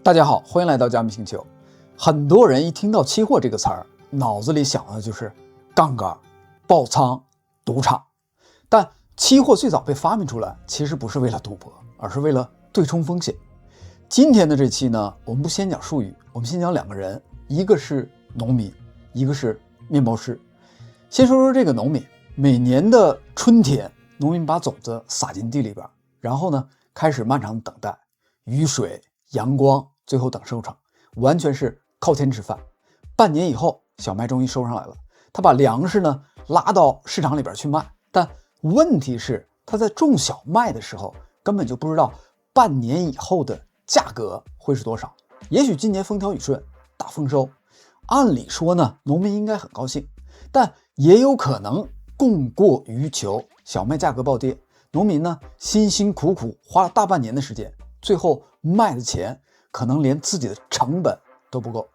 大家好，欢迎来到加密星球。很多人一听到期货这个词儿，脑子里想的就是杠杆、爆仓、赌场。但期货最早被发明出来，其实不是为了赌博，而是为了对冲风险。今天的这期呢，我们不先讲术语，我们先讲两个人，一个是农民，一个是面包师。先说说这个农民。每年的春天，农民把种子撒进地里边，然后呢，开始漫长的等待，雨水、阳光，最后等收成，完全是靠天吃饭。半年以后，小麦终于收上来了，他把粮食呢拉到市场里边去卖。但问题是，他在种小麦的时候，根本就不知道半年以后的价格会是多少。也许今年风调雨顺，大丰收，按理说呢，农民应该很高兴，但也有可能供过于求，小麦价格暴跌，农民呢辛辛苦苦花了大半年的时间，最后卖的钱可能连自己的成本都不够。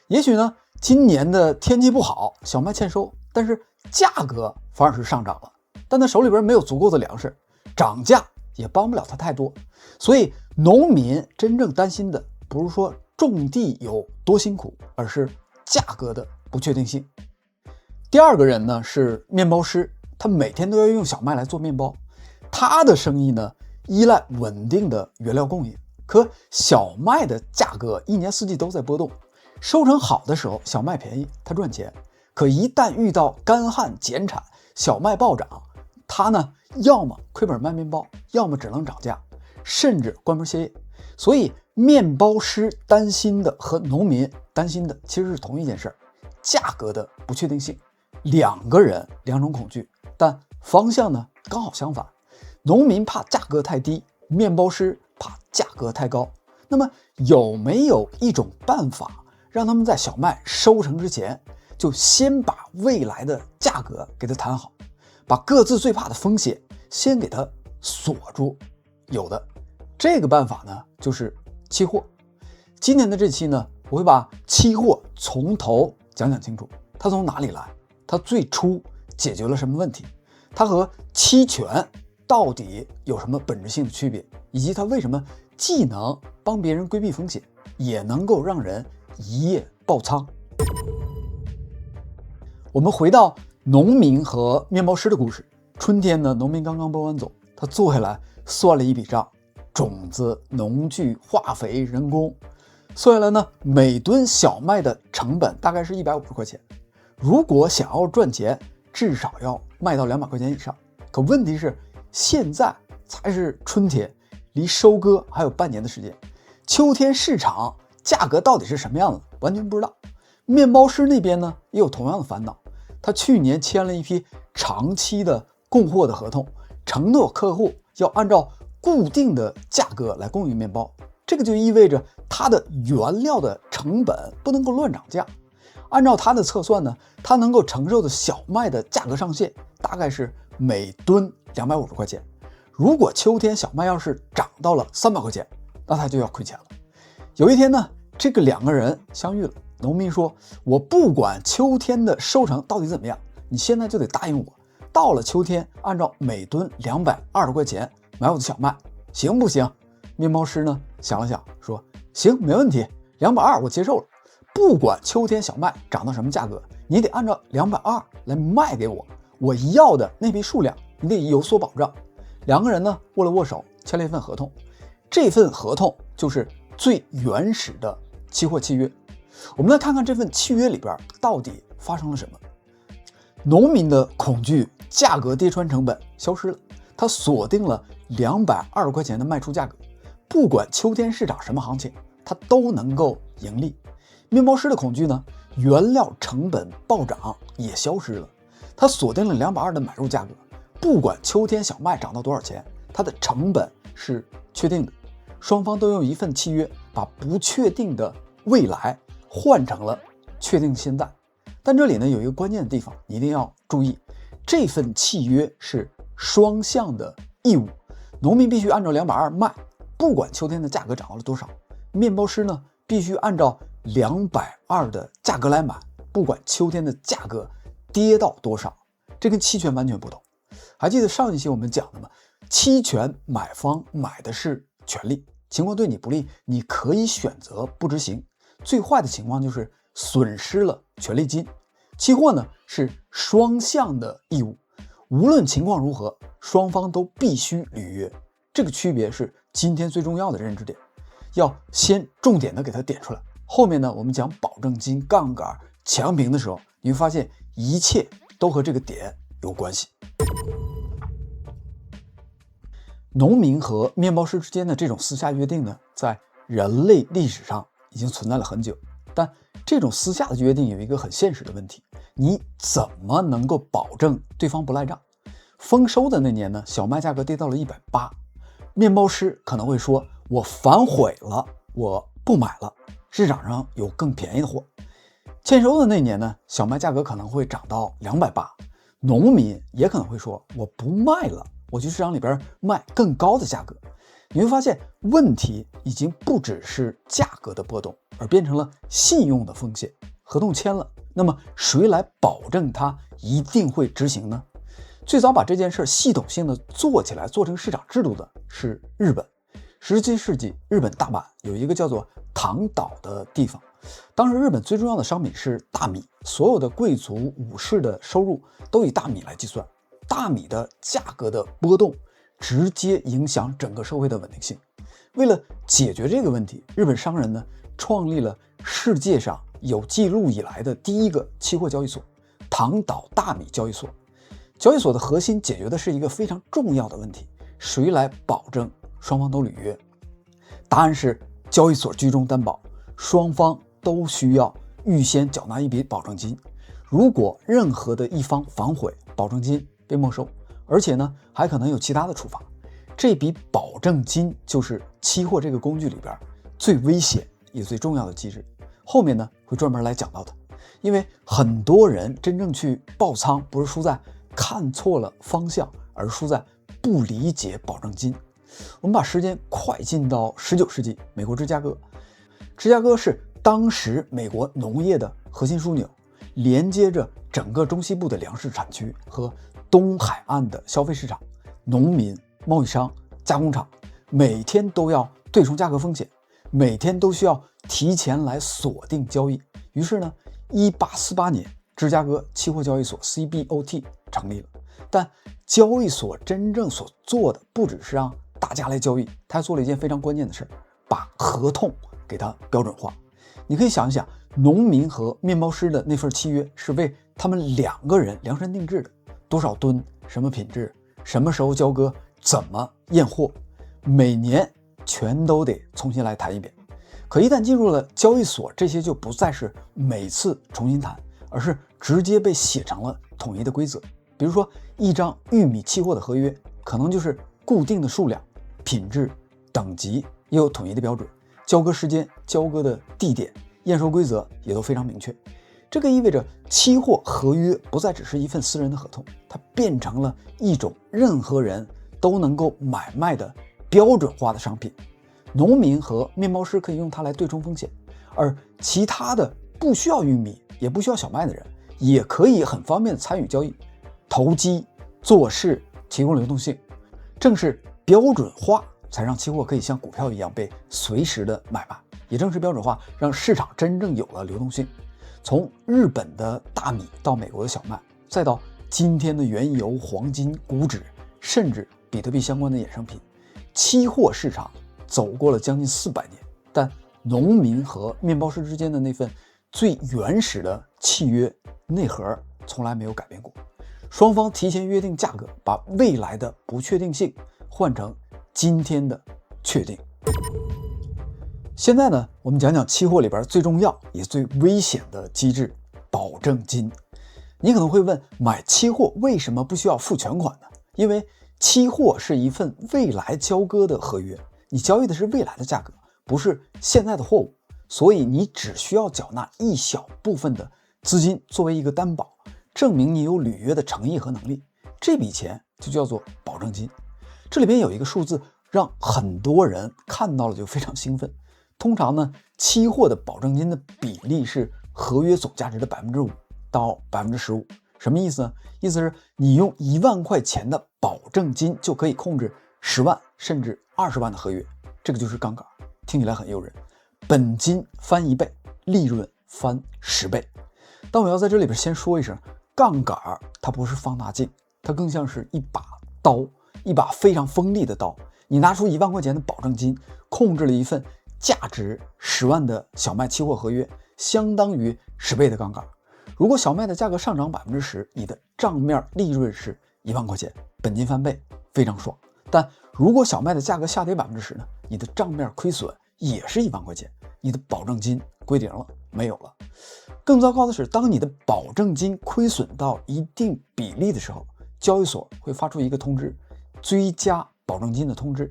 也许呢，今年的天气不好，小麦欠收，但是价格反而是上涨了，但他手里边没有足够的粮食，涨价也帮不了他太多。所以农民真正担心的不是说种地有多辛苦，而是价格的不确定性。第二个人呢是面包师，他每天都要用小麦来做面包。他的生意呢依赖稳定的原料供应，可小麦的价格一年四季都在波动，收成好的时候小麦便宜，他赚钱，可一旦遇到干旱减产，小麦暴涨，他呢要么亏本卖面包，要么只能涨价，甚至关门歇业。所以面包师担心的和农民担心的其实是同一件事，价格的不确定性。两个人两种恐惧，但方向呢刚好相反。农民怕价格太低，面包师怕价格太高。那么有没有一种办法让他们在小麦收成之前就先把未来的价格给它谈好，把各自最怕的风险先给它锁住？有的。这个办法呢就是期货。今天的这期呢，我会把期货从头讲清楚，它从哪里来，它最初解决了什么问题，它和期权到底有什么本质性的区别，以及它为什么既能帮别人规避风险，也能够让人一夜爆仓。我们回到农民和面包师的故事。春天呢，农民刚刚播完种，他坐下来算了一笔账，种子、农具、化肥、人工，算下来呢，每吨小麦的成本大概是150块钱。如果想要赚钱，至少要卖到200块钱以上。可问题是，现在才是春天，离收割还有半年的时间，秋天市场价格到底是什么样子，完全不知道。面包师那边呢，也有同样的烦恼。他去年签了一批长期的供货的合同，承诺客户要按照固定的价格来供应面包，这个就意味着他的原料的成本不能够乱涨价。按照他的测算呢，他能够承受的小麦的价格上限大概是每吨250块钱。如果秋天小麦要是涨到了300块钱，那他就要亏钱了。有一天呢，这个两个人相遇了。农民说，我不管秋天的收成到底怎么样，你现在就得答应我，到了秋天按照每吨220块钱买我的小麦，行不行？面包师呢想了想说，行，没问题，220我接受了。不管秋天小麦涨到什么价格，你得按照220来卖给我，我要的那批数量你得有所保障。两个人呢握了握手，签了一份合同。这份合同就是最原始的期货契约。我们来看看这份契约里边到底发生了什么。农民的恐惧价格跌穿成本消失了，他锁定了220块钱的卖出价格，不管秋天市场什么行情，他都能够盈利。面包师的恐惧呢，原料成本暴涨也消失了，他锁定了220的买入价格，不管秋天小麦涨到多少钱，他的成本是确定的。双方都用一份契约把不确定的未来换成了确定的现在。但这里呢有一个关键的地方，你一定要注意，这份契约是双向的义务，农民必须按照220卖，不管秋天的价格涨到了多少，面包师呢必须按照220的价格来买，不管秋天的价格跌到多少。这跟期权完全不同。还记得上一期我们讲的吗？期权买方买的是权利，情况对你不利，你可以选择不执行。最坏的情况就是损失了权利金。期货呢是双向的义务，无论情况如何，双方都必须履约。这个区别是今天最重要的认知点，要先重点的给它点出来。后面呢，我们讲保证金、杠杆、强平的时候，你会发现一切都和这个点有关系。农民和面包师之间的这种私下约定呢，在人类历史上已经存在了很久。但这种私下的约定有一个很现实的问题，你怎么能够保证对方不赖账？丰收的那年呢，小麦价格跌到了180，面包师可能会说，我反悔了，我不买了，市场上有更便宜的货。欠收的那年呢，小麦价格可能会涨到280，农民也可能会说，我不卖了，我去市场里边卖更高的价格。你会发现问题已经不只是价格的波动，而变成了信用的风险。合同签了，那么谁来保证它一定会执行呢？最早把这件事系统性的做起来，做成市场制度的是日本。17世纪，日本大阪有一个叫做唐岛的地方，当时日本最重要的商品是大米，所有的贵族武士的收入都以大米来计算。大米的价格的波动直接影响整个社会的稳定性。为了解决这个问题，日本商人呢创立了世界上有记录以来的第一个期货交易所——唐岛大米交易所。交易所的核心解决的是一个非常重要的问题：谁来保证双方都履约？答案是交易所居中担保，双方都需要预先缴纳一笔保证金。如果任何的一方反悔，保证金被没收，而且呢还可能有其他的处罚。这笔保证金就是期货这个工具里边最危险也最重要的机制，后面呢会专门来讲到的。因为很多人真正去爆仓，不是输在看错了方向，而是输在不理解保证金。我们把时间快进到19世纪，美国芝加哥。芝加哥是当时美国农业的核心枢纽，连接着整个中西部的粮食产区和东海岸的消费市场。农民、贸易商、加工厂每天都要对冲价格风险，每天都需要提前来锁定交易。于是呢，1848年芝加哥期货交易所 CBOT 成立了。但交易所真正所做的不只是让大家来交易，他做了一件非常关键的事，把合同给它标准化。你可以想一想，农民和面包师的那份契约是为他们2个人量身定制的，多少吨，什么品质，什么时候交割，怎么验货，每年全都得重新来谈一遍。可一旦进入了交易所，这些就不再是每次重新谈，而是直接被写成了统一的规则。比如说一张玉米期货的合约，可能就是固定的数量、品质、等级也有统一的标准，交割时间、交割的地点、验收规则也都非常明确。这个意味着期货合约不再只是一份私人的合同，它变成了一种任何人都能够买卖的标准化的商品。农民和面包师可以用它来对冲风险，而其他的不需要玉米也不需要小麦的人也可以很方便的参与交易，投机做事提供流动性。正是标准化才让期货可以像股票一样被随时的买卖，也正是标准化让市场真正有了流动性。从日本的大米到美国的小麦，再到今天的原油、黄金、股指，甚至比特币相关的衍生品，期货市场走过了将近400年，但农民和面包师之间的那份最原始的契约内核从来没有改变过。双方提前约定价格，把未来的不确定性换成今天的确定。现在呢，我们讲讲期货里边最重要也最危险的机制——保证金。你可能会问，买期货为什么不需要付全款呢？因为期货是一份未来交割的合约，你交易的是未来的价格，不是现在的货物，所以你只需要缴纳一小部分的资金作为一个担保，证明你有履约的诚意和能力。这笔钱就叫做保证金。这里边有一个数字让很多人看到了就非常兴奋。通常呢，期货的保证金的比例是合约总价值的5%到15%。什么意思呢？意思是你用1万块钱的保证金就可以控制10万甚至20万的合约。这个就是杠杆，听起来很诱人，本金翻1倍，利润翻10倍。但我要在这里边先说一声，杠杆它不是放大镜，它更像是一把刀，一把非常锋利的刀。你拿出1万块钱的保证金，控制了一份价值10万的小麦期货合约，相当于10倍的杠杆。如果小麦的价格上涨10%，你的账面利润是1万块钱，本金翻倍，非常爽。但如果小麦的价格下跌10%呢，你的账面亏损也是1万块钱，你的保证金归零了，没有了。更糟糕的是，当你的保证金亏损到一定比例的时候，交易所会发出一个通知，追加保证金的通知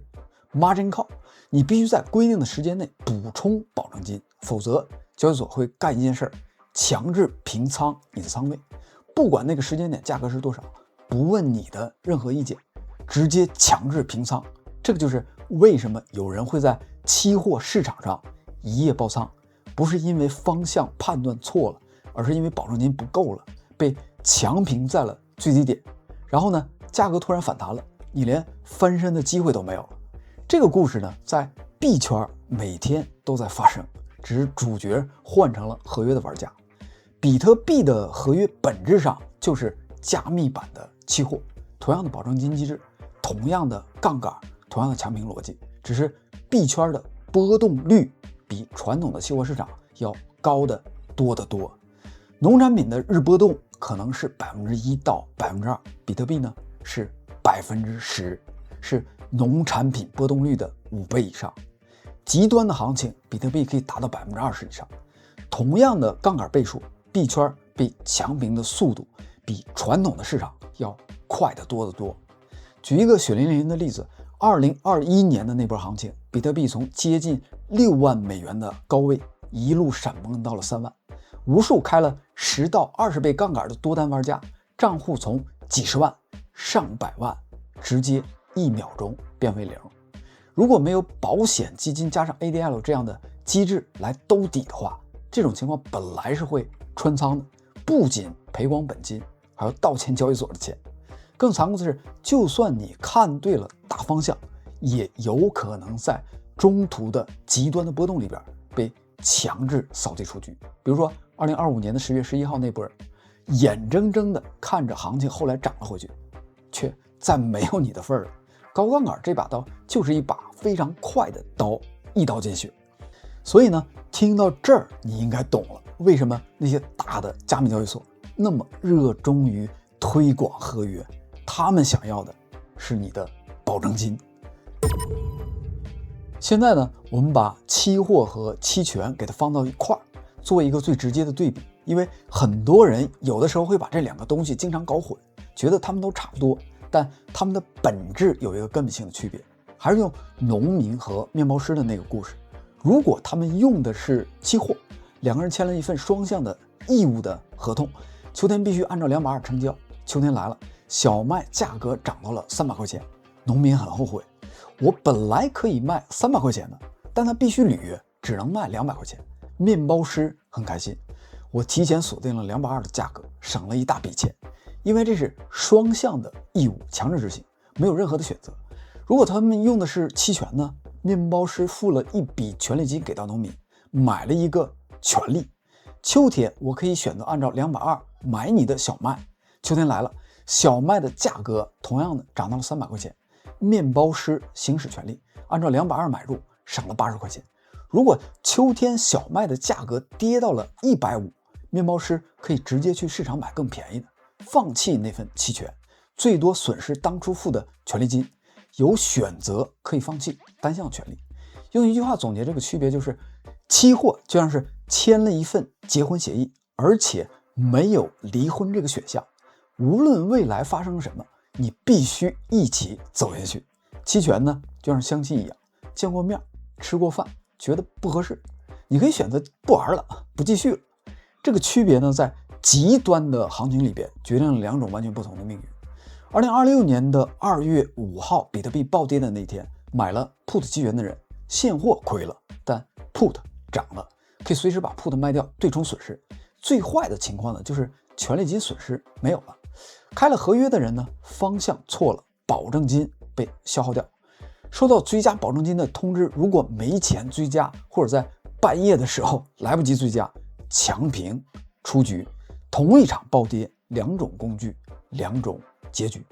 margin call， 你必须在规定的时间内补充保证金，否则交易所会干一件事，强制平仓你的仓位，不管那个时间点价格是多少，不问你的任何意见，直接强制平仓。这个就是为什么有人会在期货市场上一夜爆仓，不是因为方向判断错了，而是因为保证金不够了，被强平在了最低点，然后呢，价格突然反弹了，你连翻身的机会都没有了。这个故事呢，在币圈每天都在发生，只是主角换成了合约的玩家。比特币的合约本质上就是加密版的期货，同样的保证金机制，同样的杠杆，同样的强平逻辑，只是币圈的波动率比传统的期货市场要高得多得多。农产品的日波动可能是1%到2%，比特币呢是10%，是农产品波动率的5倍以上。极端的行情，比特币可以达到20%以上。同样的杠杆倍数，币圈被强平的速度比传统的市场要快得多得多。举一个血淋淋的例子，2021年的那波行情，比特币从接近6万美元的高位一路闪崩到了3万，无数开了10到20倍杠杆的多单玩家，账户从几十万上百万直接1秒钟变为0。如果没有保险基金加上 ADL 这样的机制来兜底的话，这种情况本来是会穿仓的，不仅赔光本金，还要倒欠交易所的钱。更残酷的是，就算你看对了大方向，也有可能在中途的极端的波动里边被强制扫地出局。比如说2025年的10月11号那波，眼睁睁的看着行情后来涨了回去，却再没有你的份儿了。高杠杆这把刀就是一把非常快的刀，一刀见血。所以呢，听到这儿你应该懂了，为什么那些大的加密交易所那么热衷于推广合约，他们想要的是你的保证金。现在呢，我们把期货和期权给它放到一块儿，做一个最直接的对比，因为很多人有的时候会把这两个东西经常搞混，觉得他们都差不多，但他们的本质有一个根本性的区别。还是用农民和面包师的那个故事，如果他们用的是期货，两个人签了一份双向的义务的合同，秋天必须按照220成交。秋天来了，小麦价格涨到了300块钱，农民很后悔，我本来可以卖300块钱的，但他必须履约，只能卖200块钱。面包师很开心，我提前锁定了220的价格，省了一大笔钱，因为这是双向的义务，强制执行，没有任何的选择。如果他们用的是期权呢，面包师付了一笔权利金给到农民，买了一个权利。秋天我可以选择按照220买你的小麦，秋天来了，小麦的价格同样的涨到了300块钱，面包师行使权利，按照220买入，省了80块钱。如果秋天小麦的价格跌到了150，面包师可以直接去市场买更便宜的，放弃那份期权，最多损失当初付的权利金，有选择可以放弃单项权利。用一句话总结这个区别，就是期货就像是签了一份结婚协议，而且没有离婚这个选项，无论未来发生什么，你必须一起走下去。期权呢，就像相亲一样，见过面，吃过饭，觉得不合适，你可以选择不玩了，不继续了。这个区别呢，在极端的行情里边决定了两种完全不同的命运。2026年的2月5号，比特币暴跌的那天，买了 put 期权的人，现货亏了，但 put 涨了，可以随时把 put 卖掉对冲损失。最坏的情况呢，就是权利金损失没有了。开了合约的人呢，方向错了，保证金被消耗掉。收到追加保证金的通知，如果没钱追加，或者在半夜的时候来不及追加，强平出局。同一场暴跌，两种工具，两种结局。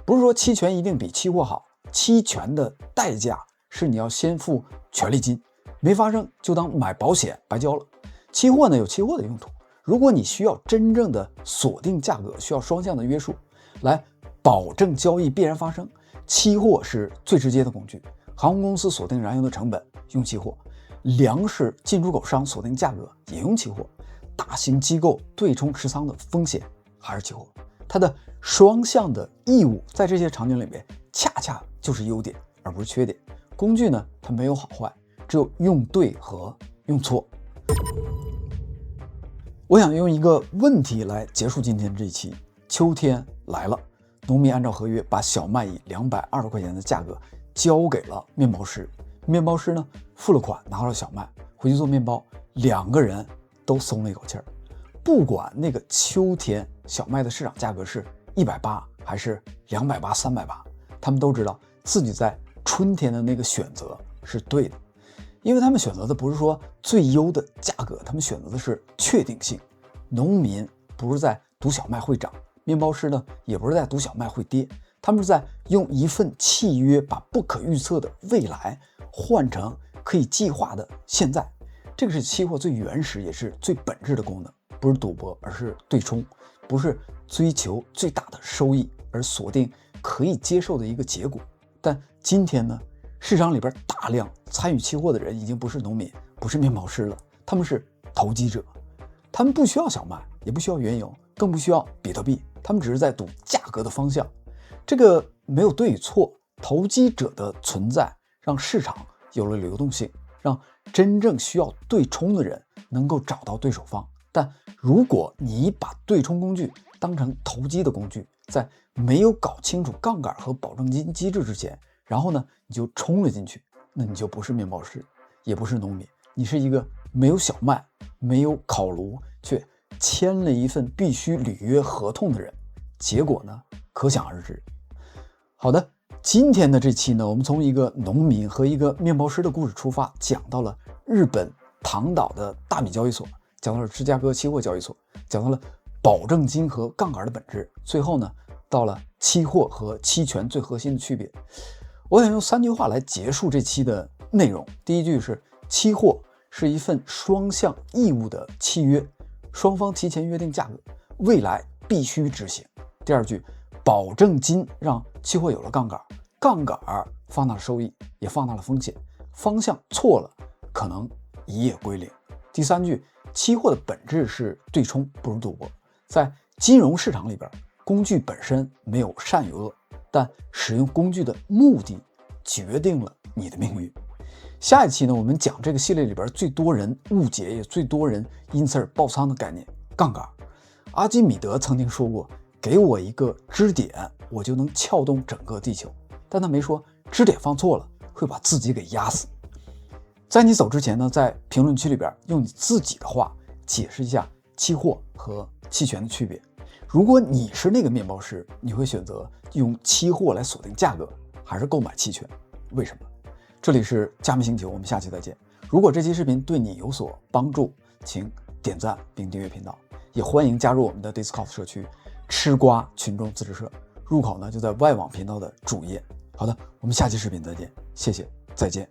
不是说期权一定比期货好，期权的代价是你要先付权利金，没发生就当买保险白交了。期货呢有期货的用途，如果你需要真正的锁定价格，需要双向的约束来保证交易必然发生，期货是最直接的工具。航空公司锁定燃油的成本用期货，粮食进出口商锁定价格也用期货，大型机构对冲持仓的风险还是期货。它的双向的义务在这些场景里面恰恰就是优点而不是缺点。工具呢它没有好坏，只有用对和用错。我想用一个问题来结束今天这一期。秋天来了，农民按照合约把小麦以220块钱的价格交给了面包师，面包师呢付了款，拿到了小麦回去做面包，两个人都松了一口气儿。不管那个秋天小麦的市场价格是180还是280、380，他们都知道自己在春天的那个选择是对的，因为他们选择的不是说最优的价格，他们选择的是确定性。农民不是在赌小麦会涨，面包师呢也不是在赌小麦会跌，他们是在用一份契约把不可预测的未来换成可以计划的现在。这个是期货最原始也是最本质的功能，不是赌博，而是对冲，不是追求最大的收益，而锁定可以接受的一个结果。但今天呢，市场里边大量参与期货的人已经不是农民，不是面包师了，他们是投机者。他们不需要小麦，也不需要原油，更不需要比特币，他们只是在赌价格的方向。这个没有对与错，投机者的存在让市场有了流动性，让真正需要对冲的人能够找到对手方。但如果你把对冲工具当成投机的工具，在没有搞清楚杠杆和保证金机制之前，然后呢你就冲了进去，那你就不是面包师，也不是农民，你是一个没有小麦、没有烤炉，却签了一份必须履约合同的人。结果呢可想而知。好的，今天的这期呢，我们从一个农民和一个面包师的故事出发，讲到了日本唐岛的大米交易所，讲到了芝加哥期货交易所，讲到了保证金和杠杆的本质，最后呢到了期货和期权最核心的区别。我想用3句话来结束这期的内容。第一句是，期货是一份双向义务的契约，双方提前约定价格，未来必须执行。第二句，保证金让期货有了杠杆，杠杆放大了收益，也放大了风险，方向错了可能一夜归零。第三句，期货的本质是对冲，不是赌博。在金融市场里边，工具本身没有善与恶，但使用工具的目的决定了你的命运。下一期呢，我们讲这个系列里边最多人误解也最多人因此而爆仓的概念——杠杆。阿基米德曾经说过，给我一个支点，我就能撬动整个地球，但他没说支点放错了会把自己给压死。在你走之前呢，在评论区里边用你自己的话解释一下期货和期权的区别。如果你是那个面包师，你会选择用期货来锁定价格，还是购买期权？为什么？这里是加密星球，我们下期再见。如果这期视频对你有所帮助，请点赞并订阅频道，也欢迎加入我们的 Discord 社区吃瓜群众自治社，入口呢就在外网频道的主页。好的，我们下期视频再见，谢谢，再见。